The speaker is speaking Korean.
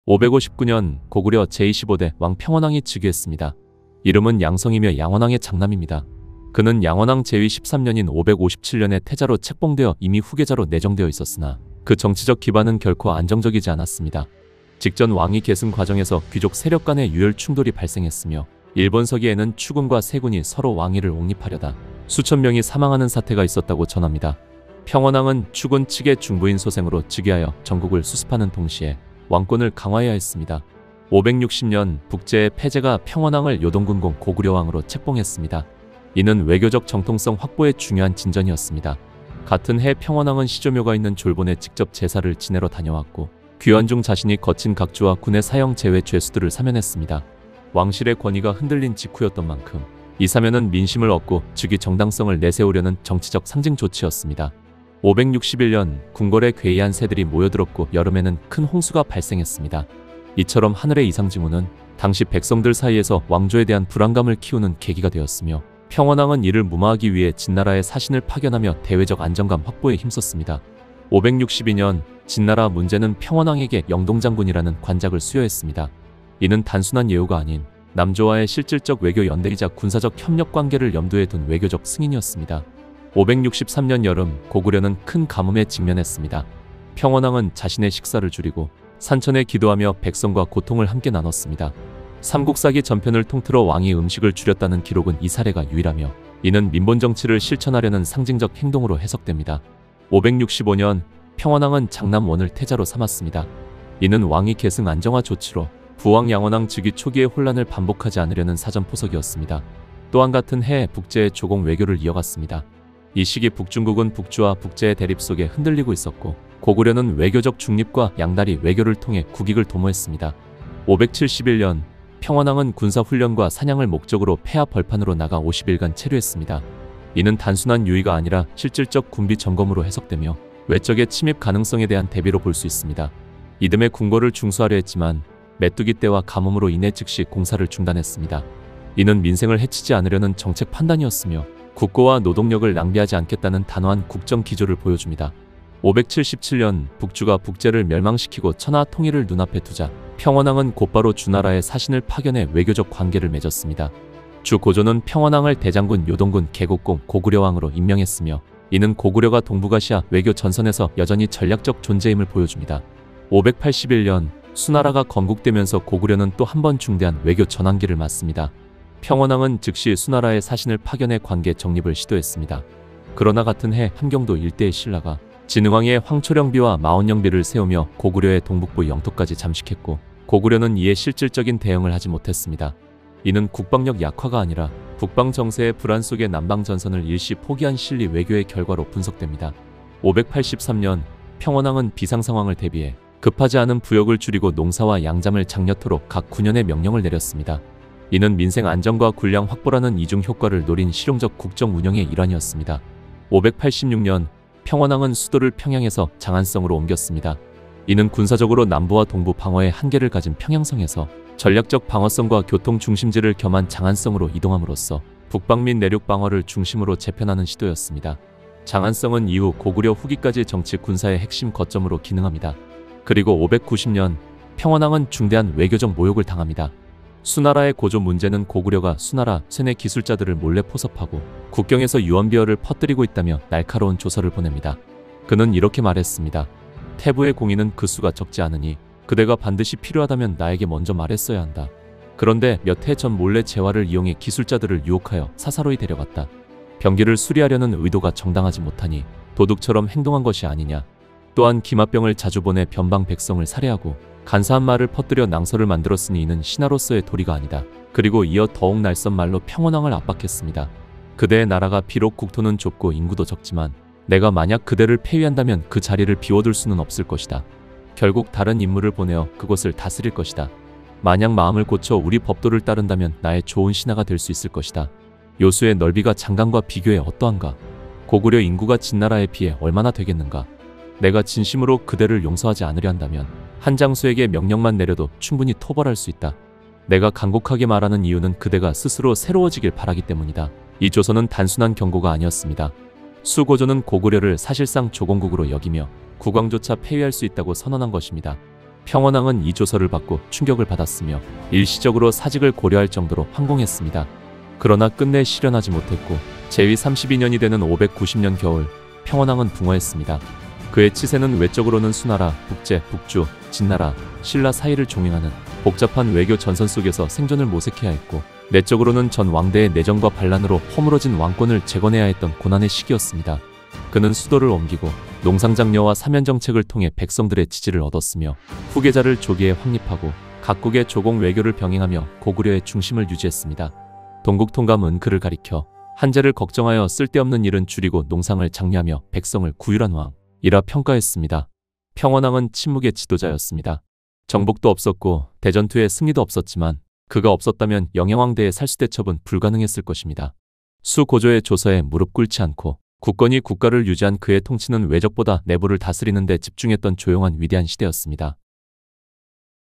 559년 고구려 제25대 왕 평원왕이 즉위했습니다. 이름은 양성이며 양원왕의 장남입니다. 그는 양원왕 제위 13년인 557년에 태자로 책봉되어 이미 후계자로 내정되어 있었으나 그 정치적 기반은 결코 안정적이지 않았습니다. 직전 왕위 계승 과정에서 귀족 세력 간의 유혈 충돌이 발생했으며 일본 서기에는 추군과 세군이 서로 왕위를 옹립하려다 수천 명이 사망하는 사태가 있었다고 전합니다. 평원왕은 추군 측의 중부인 소생으로 즉위하여 전국을 수습하는 동시에 왕권을 강화해야 했습니다. 560년 북제의 폐제가 평원왕을 요동군공 고구려왕으로 책봉했습니다. 이는 외교적 정통성 확보에 중요한 진전이었습니다. 같은 해 평원왕은 시조묘가 있는 졸본에 직접 제사를 지내러 다녀왔고 귀환 중 자신이 거친 각주와 군의 사형 제외 죄수들을 사면했습니다. 왕실의 권위가 흔들린 직후였던 만큼 이 사면은 민심을 얻고 즉위 정당성을 내세우려는 정치적 상징 조치였습니다. 561년 궁궐에 괴이한 새들이 모여들었고 여름에는 큰 홍수가 발생했습니다. 이처럼 하늘의 이상징후는 당시 백성들 사이에서 왕조에 대한 불안감을 키우는 계기가 되었으며 평원왕은 이를 무마하기 위해 진나라의 사신을 파견하며 대외적 안정감 확보에 힘썼습니다. 562년 진나라 문제는 평원왕에게 영동장군이라는 관작을 수여했습니다. 이는 단순한 예우가 아닌 남조와의 실질적 외교 연대이자 군사적 협력 관계를 염두에 둔 외교적 승인이었습니다. 563년 여름 고구려는 큰 가뭄에 직면했습니다. 평원왕은 자신의 식사를 줄이고 산천에 기도하며 백성과 고통을 함께 나눴습니다. 삼국사기 전편을 통틀어 왕이 음식을 줄였다는 기록은 이 사례가 유일하며 이는 민본정치를 실천하려는 상징적 행동으로 해석됩니다. 565년 평원왕은 장남 원을 태자로 삼았습니다. 이는 왕위 계승 안정화 조치로 부왕 양원왕 즉위 초기의 혼란을 반복하지 않으려는 사전포석이었습니다. 또한 같은 해에 북제의 조공 외교를 이어갔습니다. 이 시기 북중국은 북주와 북제의 대립 속에 흔들리고 있었고 고구려는 외교적 중립과 양다리 외교를 통해 국익을 도모했습니다. 571년 평원왕은 군사훈련과 사냥을 목적으로 폐하 벌판으로 나가 50일간 체류했습니다. 이는 단순한 유의가 아니라 실질적 군비 점검으로 해석되며 외적의 침입 가능성에 대한 대비로 볼 수 있습니다. 이듬해 궁궐을 중수하려 했지만 메뚜기 떼와 가뭄으로 인해 즉시 공사를 중단했습니다. 이는 민생을 해치지 않으려는 정책 판단이었으며 국고와 노동력을 낭비하지 않겠다는 단호한 국정 기조를 보여줍니다. 577년 북주가 북제를 멸망시키고 천하 통일을 눈앞에 두자 평원왕은 곧바로 주나라의 사신을 파견해 외교적 관계를 맺었습니다. 주 고조는 평원왕을 대장군 요동군 계곡공 고구려왕으로 임명했으며 이는 고구려가 동북아시아 외교 전선에서 여전히 전략적 존재임을 보여줍니다. 581년 수나라가 건국되면서 고구려는 또 한 번 중대한 외교 전환기를 맞습니다. 평원왕은 즉시 수나라의 사신을 파견해 관계 정립을 시도했습니다. 그러나 같은 해 함경도 일대의 신라가 진흥왕의 황초령비와 마원령비를 세우며 고구려의 동북부 영토까지 잠식했고 고구려는 이에 실질적인 대응을 하지 못했습니다. 이는 국방력 약화가 아니라 북방 정세의 불안 속에 남방 전선을 일시 포기한 실리 외교의 결과로 분석됩니다. 583년 평원왕은 비상 상황을 대비해 급하지 않은 부역을 줄이고 농사와 양잠을 장려토록 각 군현에 명령을 내렸습니다. 이는 민생 안정과 군량 확보라는 이중 효과를 노린 실용적 국정 운영의 일환이었습니다. 586년 평원왕은 수도를 평양에서 장안성으로 옮겼습니다. 이는 군사적으로 남부와 동부 방어의 한계를 가진 평양성에서 전략적 방어성과 교통 중심지를 겸한 장안성으로 이동함으로써 북방 및 내륙 방어를 중심으로 재편하는 시도였습니다. 장안성은 이후 고구려 후기까지 정치 군사의 핵심 거점으로 기능합니다. 그리고 590년 평원왕은 중대한 외교적 모욕을 당합니다. 수나라의 고조 문제는 고구려가 수나라 쇠뇌 기술자들을 몰래 포섭하고 국경에서 유언비어를 퍼뜨리고 있다며 날카로운 조서를 보냅니다. 그는 이렇게 말했습니다. 태부의 공인은 그 수가 적지 않으니 그대가 반드시 필요하다면 나에게 먼저 말했어야 한다. 그런데 몇 해 전 몰래 재화를 이용해 기술자들을 유혹하여 사사로이 데려갔다. 병기를 수리하려는 의도가 정당하지 못하니 도둑처럼 행동한 것이 아니냐. 또한 기마병을 자주 보내 변방 백성을 살해하고 간사한 말을 퍼뜨려 낭설을 만들었으니 이는 신하로서의 도리가 아니다. 그리고 이어 더욱 날선 말로 평원왕을 압박했습니다. 그대의 나라가 비록 국토는 좁고 인구도 적지만 내가 만약 그대를 폐위한다면 그 자리를 비워둘 수는 없을 것이다. 결국 다른 인물을 보내어 그곳을 다스릴 것이다. 만약 마음을 고쳐 우리 법도를 따른다면 나의 좋은 신하가 될 수 있을 것이다. 요수의 넓이가 장강과 비교해 어떠한가? 고구려 인구가 진나라에 비해 얼마나 되겠는가? 내가 진심으로 그대를 용서하지 않으려 한다면 한장수에게 명령만 내려도 충분히 토벌할 수 있다. 내가 간곡하게 말하는 이유는 그대가 스스로 새로워지길 바라기 때문이다. 이 조서는 단순한 경고가 아니었습니다. 수고조는 고구려를 사실상 조공국으로 여기며 국왕조차 폐위할 수 있다고 선언한 것입니다. 평원왕은 이 조서를 받고 충격을 받았으며 일시적으로 사직을 고려할 정도로 황공했습니다. 그러나 끝내 실현하지 못했고 제위 32년이 되는 590년 겨울 평원왕은 붕어했습니다. 그의 치세는 외적으로는 수나라, 북제, 북주, 진나라, 신라 사이를 종행하는 복잡한 외교 전선 속에서 생존을 모색해야 했고 내적으로는 전 왕대의 내정과 반란으로 허물어진 왕권을 재건해야 했던 고난의 시기였습니다. 그는 수도를 옮기고 농상장려와 사면정책을 통해 백성들의 지지를 얻었으며 후계자를 조기에 확립하고 각국의 조공 외교를 병행하며 고구려의 중심을 유지했습니다. 동국통감 은크를 가리켜 한재를 걱정하여 쓸데없는 일은 줄이고 농상을 장려하며 백성을 구휼한 왕이라 평가했습니다. 평원왕은 침묵의 지도자였습니다. 정복도 없었고 대전투에 승리도 없었지만 그가 없었다면 영양왕대의 살수대첩은 불가능했을 것입니다. 수고조의 조서에 무릎 꿇지 않고 굳건히 국가를 유지한 그의 통치는 외적보다 내부를 다스리는 데 집중했던 조용한 위대한 시대였습니다.